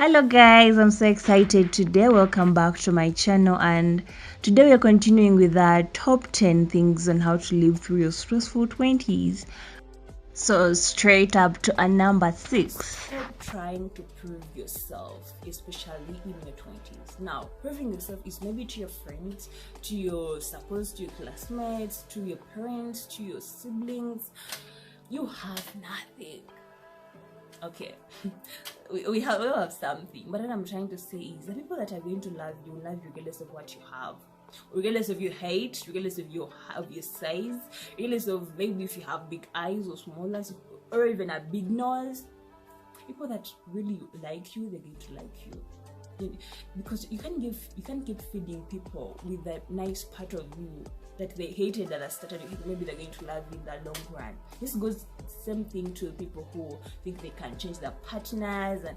Hello guys, I'm so excited today. Welcome back to my channel, and today we are continuing with our top 10 things on how to live through your stressful 20s. So straight up to a number 6. Stop trying to prove yourself, especially in your 20s. Now, proving yourself is maybe to your friends, to your suppose, to your classmates, to your parents, to your siblings. You have nothing. Okay, we have something, but what I'm trying to say is the people that are going to love you regardless of what you have, regardless of your height, regardless of your size, regardless of maybe if you have big eyes or small eyes, or even a big nose. People that really like you, they're going to like you, because you can't keep feeding people with that nice part of you that they hated at the start. Maybe they're going to love you in the long run. This goes same thing to people who think they can change their partners, and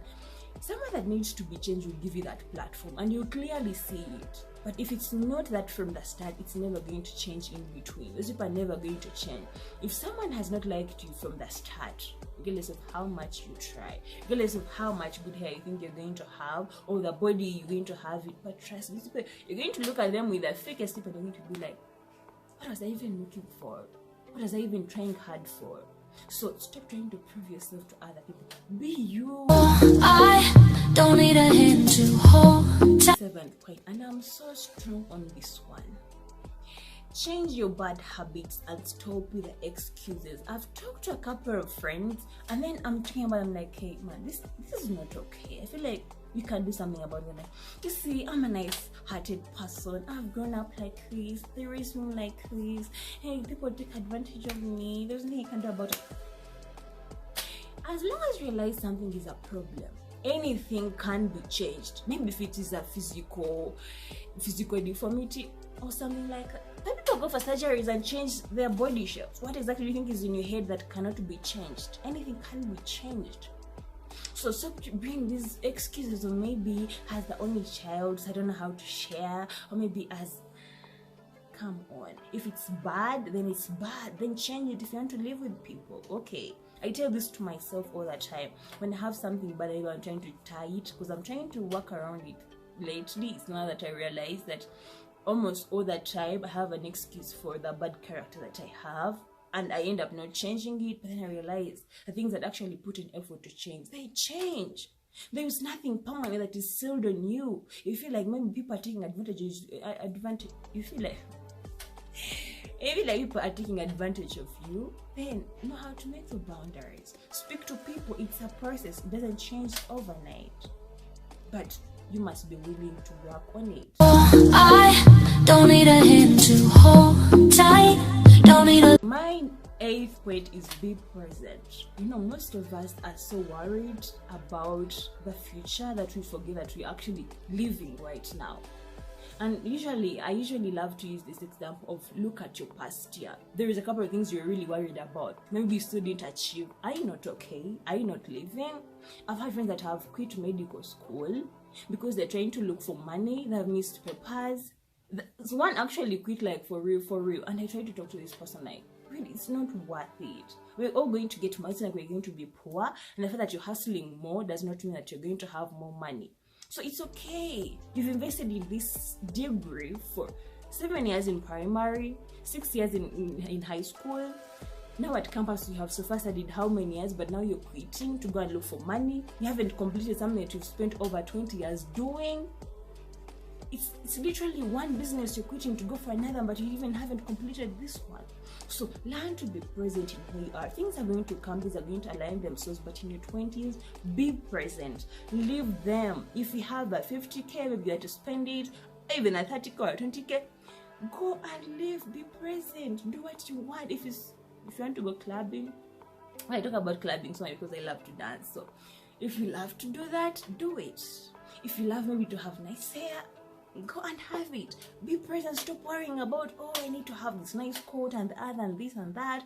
someone that needs to be changed will give you that platform and you clearly see it. But if it's not that from the start, it's never going to change in between. Those people are never going to change. If someone has not liked you from the start, regardless of how much you try, regardless of how much good hair you think you're going to have, or the body you're going to have it, but trust me, you're going to look at them with the fakest people, they're going to be like, what was I even looking for? What was I even trying hard for? So stop trying to prove yourself to other people. Be you. I don't need a hand to hold. 7th point, and I'm so strong on this one. Change your bad habits and stop with the excuses. I've talked to a couple of friends, and then I'm talking about them like, hey man, this is not okay. I feel like you can do something about it. Like, you see, I'm a nice-hearted person. I've grown up like this. They raised me like this. Hey, people take advantage of me. There's nothing you can do about it. As long as you realize something is a problem, anything can be changed. Maybe if it is a physical deformity or something like that. When people go for surgeries and change their body shapes, what exactly do you think is in your head that cannot be changed? Anything can be changed. So stop bring these excuses, or maybe as the only child, so I don't know how to share, or maybe as, come on, if it's bad, then it's bad, then change it. If you want to live with people, okay. I tell this to myself all the time. When I have something bad, I'm trying to tie it, because I'm trying to work around it lately. It's now that I realize that almost all the time I have an excuse for the bad character that I have, and I end up not changing it. But then I realize the things that actually put in effort to change, they change. There is nothing permanent that is sealed on you. You feel like maybe people are taking advantage. You feel like people are taking advantage of you, then know how to make the boundaries. Speak to people. It's a process. It doesn't change overnight, but you must be willing to work on it. I don't need a hand to hold tight. Don't need a... My 8th point is be present. Most of us are so worried about the future that we forget that we're actually living right now. And I usually love to use this example of, look at your past year. There is a couple of things you're really worried about. Maybe you still didn't achieve. Are you not okay? Are you not living? I've had friends that have quit medical school because they're trying to look for money. They have missed papers. One actually quit, like, for real. And I tried to talk to this person, like, really, it's not worth it. We're all going to get money. It's like we're going to be poor. And the fact that you're hustling more does not mean that you're going to have more money. So it's okay. You've invested in this degree for 7 years in primary, 6 years in high school. Now at campus you have so far studied how many years, but now you're quitting to go and look for money. You haven't completed something that you've spent over 20 years doing. It's literally one business you're quitting to go for another, but you even haven't completed this one. So learn to be present in who you are. Things are going to come, things are going to align themselves, but in your 20s, be present. Live them. If you have a 50K, maybe you have to spend it, even a 30K or 20K, go and live, be present, do what you want. If you want to go clubbing, I talk about clubbing so much because I love to dance. So if you love to do that, do it. If you love maybe to have nice hair, go and have it. Be present. Stop worrying about, oh, I need to have this nice coat and the other and this and that.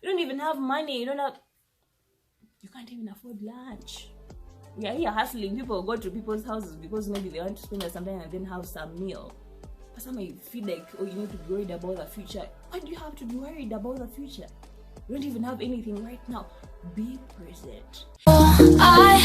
You don't even have money. You can't even afford lunch. We are here hustling. People go to people's houses because maybe they want to spend some time and then have some meal. But some might feel like, oh, you need to be worried about the future. Why do you have to be worried about the future? You don't even have anything right now. Be present. I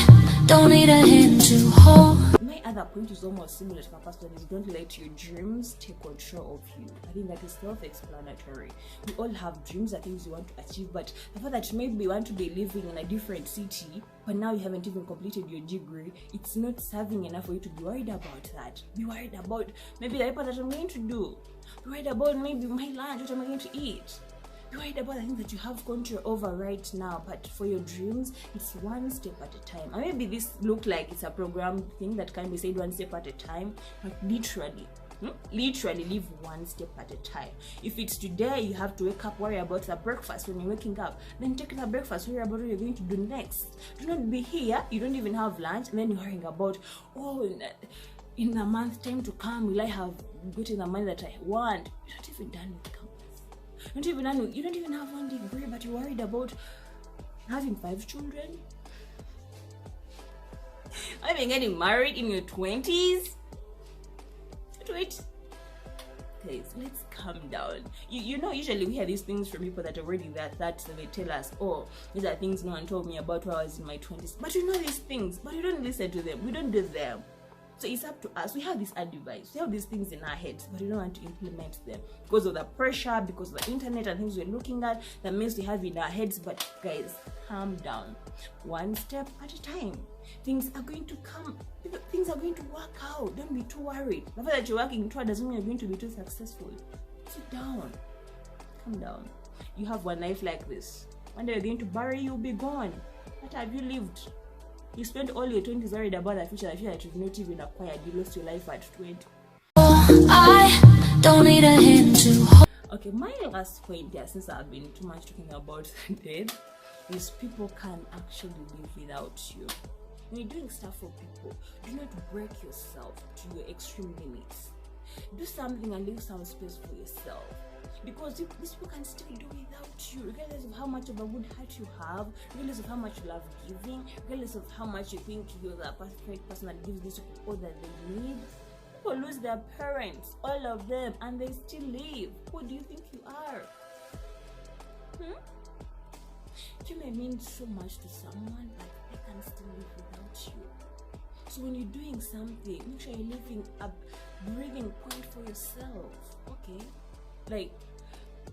don't need a hand to hold. My other point is almost similar to my first one, is don't let your dreams take control of you. I think that is self-explanatory. We all have dreams, the things you want to achieve, but the fact that maybe you want to be living in a different city, but now you haven't even completed your degree, it's not serving enough for you to be worried about that. Be worried about maybe the paper that I'm going to do. Be worried about maybe my lunch, what am I going to eat. Be worried about the things that you have control over right now, but for your dreams, it's one step at a time. And maybe this look like it's a programmed thing that can be said one step at a time, but literally live one step at a time. If it's today, you have to wake up, worry about the breakfast when you're waking up, then take the breakfast, worry about what you're going to do next. Do not be here, you don't even have lunch, and then you're worrying about, in a month time to come, will I have gotten the money that I want? You're not even done with campus. You don't even have one degree, but you're worried about having 5 children. I mean, getting married in your 20s. Wait. Okay, so let's calm down. You know, usually we hear these things from people that are already that so they tell us, oh, these are things no one told me about when I was in my 20s. But you know these things, but you don't listen to them. We don't do them. So it's up to us. We have this advice, we have these things in our heads, but we don't want to implement them because of the pressure, because of the internet and things we're looking at, the means we have in our heads. But guys, calm down. One step at a time. Things are going to come. Things are going to work out. Don't be too worried. The fact that you're working toward doesn't mean you're going to be too successful. Sit down. Calm down. You have one life like this. One day you're going to bury, you'll be gone. What have you lived? You spent all your 20s worried about the future that you've not even acquired. You lost your life at 20. I don't need a hand to hold. Okay, my last point here, since I've been too much talking about death, is people can actually live without you. When you're doing stuff for people, do not break yourself to your extreme limits. Do something and leave some space for yourself. Because these people can still do without you, regardless of how much of a good heart you have, regardless of how much you love giving, regardless of how much you think you're the perfect person that gives this all that they need. People lose their parents, all of them, and they still live. Who do you think you are? You may mean so much to someone, but they can still live without you. So when you're doing something, make sure you're leaving a breathing point for yourself, okay? Like,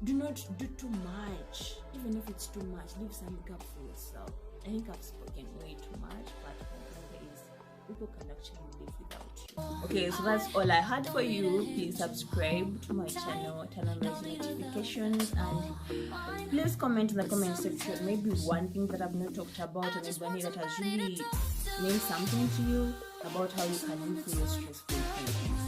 do not do too much. Even if it's too much, leave some gap for yourself. I think I've spoken way too much, but the thing is, people can actually live without you. Okay, so that's all I had for you. Please subscribe to my channel, turn on those notifications, and please comment in the comment section maybe one thing that I've not talked about, and maybe one thing that has really meant something to you about how you can live through your stressful things.